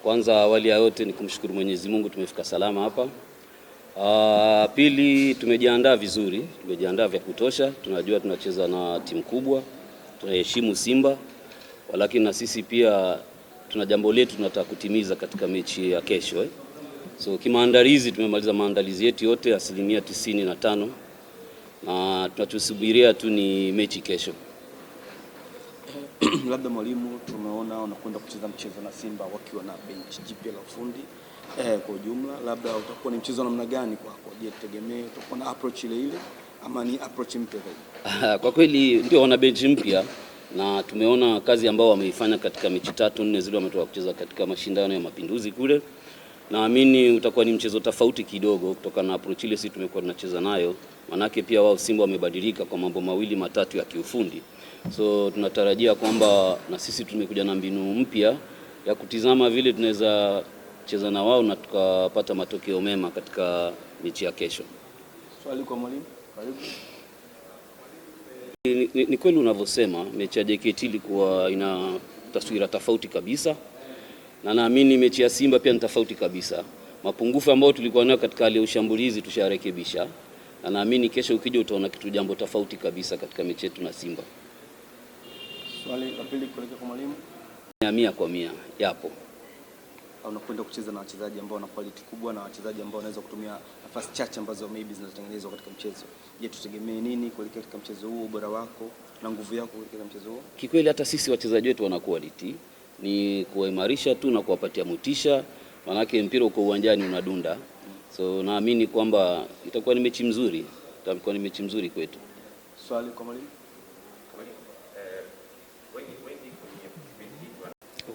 Kwanza awali ya yote ni kumshukuru Mwenyezi Mungu tumefika salama hapa. Pili, tumejiandaa vizuri, tumejiandaa vya kutosha. Tunajua tunacheza na timu kubwa, tunaheshimu Simba, lakini na sisi pia tuna jambo letu tunataka kutimiza katika mechi ya kesho. So kimaandalizi tumemaliza maandalizi yetu yote 95%, na tunachosubiria tu ni mechi kesho. Labda mwalimu, tumeona unakwenda kucheza mchezo na Simba wakiwa na benchi jipya la ufundi. Kwa ujumla labda utakuwa ni mchezo namna gani kwako? Je, tegemee utakuwa na approach ile ile ama ni approach mpya zaidi? Kwa kweli ndio wana benchi mpya, na tumeona kazi ambao wameifanya katika mechi 3-4 zile wametoka kucheza katika mashindano ya Mapinduzi kule. Naamini utakuwa ni mchezo tofauti kidogo kutokana na approach ile sisi tumekuwa tunacheza nayo. Manake pia wao Simba wamebadilika kwa mambo mawili matatu ya kiufundi. So tunatarajia kwamba na sisi tumekuja na mbinu mpya ya kutizama vile tunaweza cheza na wao na tukapata matokeo mema katika mechi ya kesho. Swali kwa mwalimu, karibu. Ni kweli unavyosema, mechi ya JKT ilikuwa ina taswira tofauti kabisa, na naamini mechi ya Simba pia ni tofauti kabisa. Mapungufu ambayo tulikuwa nayo katika hali ya ushambulizi tusharekebisha, na naamini kesho ukija utaona kitu jambo tofauti kabisa katika mechi yetu na Simba. Swali la pili kuelekea kwa mwalimu. 100% yapo. Unakwenda kucheza na wachezaji ambao wana quality kubwa na wachezaji ambao wanaweza kutumia nafasi chache ambazo maybe zinatengenezwa katika mchezo. Je, tutegemee nini kuelekea katika mchezo huo, ubora wako na nguvu yako kuelekea mchezo huo? Kikweli hata sisi wachezaji wetu wana quality, ni kuimarisha tu na kuwapatia motisha, manake mpira uko uwanjani unadunda. So naamini kwamba itakuwa ni mechi mzuri, itakuwa ni mechi mzuri kwetu. Swali kwa mwalimu.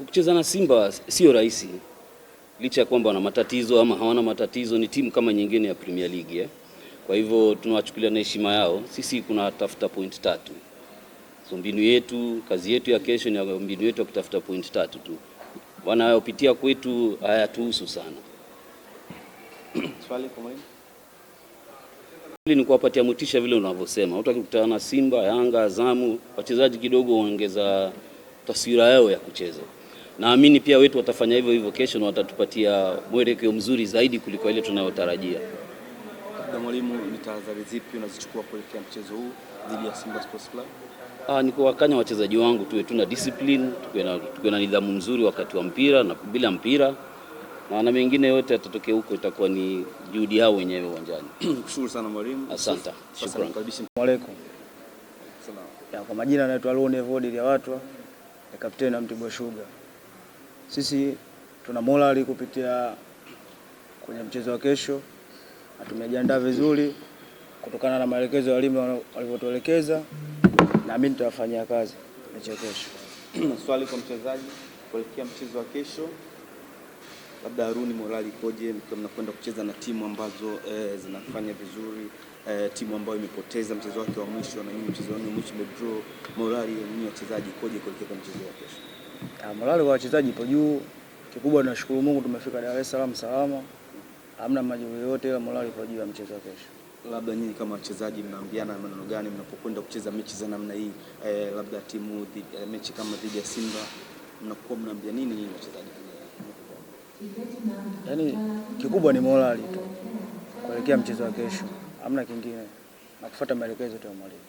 Kucheza na Simba sio rahisi. Licha ya kwamba wana matatizo ama hawana matatizo, ni timu kama nyingine ya Premier League. Kwa hivyo tunawachukulia na heshima yao. Sisi kuna tafuta point 3. So mbinu yetu, kazi yetu ya kesho ni mbinu yetu ya kutafuta point 3 tu. Wanayopitia kwetu hayatuhusu sana. Swali kwa mwalimu. Ni kuwapatia motisha vile unavyosema. Hutaki kukutana na Simba, Yanga, Azamu, wachezaji kidogo waongeza taswira yao ya kucheza. Naamini pia wetu watafanya hivyo hivyo kesho na watatupatia mwelekeo mzuri zaidi kuliko ile tunayotarajia. Labda mwalimu, ni tahadhari zipi unazichukua kuelekea mchezo huu dhidi ya Simba Sports Club? Ni kuwakanya wachezaji wangu tuwe tuna discipline, tuwe na nidhamu mzuri wakati wa mpira na bila mpira. Na mengine yote yatatokea huko itakuwa ni juhudi yao wenyewe uwanjani. Kushukuru sana mwalimu. Asante. Shukrani. Asalamu alaykum. Salaam. Kwa majina naitwa Lone Vodi ya watu, ni kapteni wa Mtibwa Sugar. Sisi tuna morali kupitia kwenye mchezo wa kesho, na tumejiandaa vizuri kutokana na maelekezo ya walimu walivyotuelekeza, na mimi nitafanyia kazi mechi ya kesho. Swali kwa mchezaji kuelekea mchezo wa kesho. Labda Haruni, morali ikoje mkiwa mnakwenda kucheza na timu ambazo zinafanya vizuri, timu ambayo imepoteza mchezo wake wa mwisho na nyinyi mchezo wenu mwisho mmedraw? Morali ya wachezaji ikoje kuelekea mchezo wa kesho? Morali kwa wachezaji ipo juu. Kikubwa tunashukuru Mungu tumefika Dar es Salaam salama. Hamna majeruhi yote, ila morali ipo juu ya mchezo wa kesho. Labda nyinyi kama wachezaji mnaambiana maneno gani mnapokwenda kucheza mechi za namna hii? Labda timu mechi kama dhidi ya Simba mnakuwa mnaambia nini nyinyi wachezaji? Yaani kikubwa ni morali tu kuelekea mchezo wa kesho. Hamna kingine. Na kufuata maelekezo tu ya mwalimu.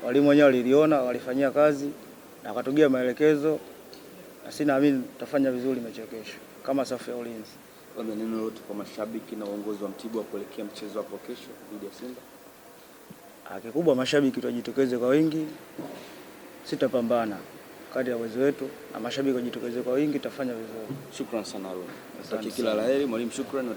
Walimu wenyewe waliliona, walifanyia kazi na wakatugia maelekezo, na sisi naamini tutafanya vizuri mechi ya kesho kama safu ya ulinzi. Labda neno lolote kwa mashabiki na uongozi wa Mtibwa kuelekea mchezo hapo kesho dhidi ya Simba? Kikubwa mashabiki wajitokeze kwa wingi, sitapambana kadri ya uwezo wetu, na mashabiki wajitokeze kwa wingi, tutafanya vizuri. Shukrani sana Haruni. Kila laheri mwalimu, shukrani.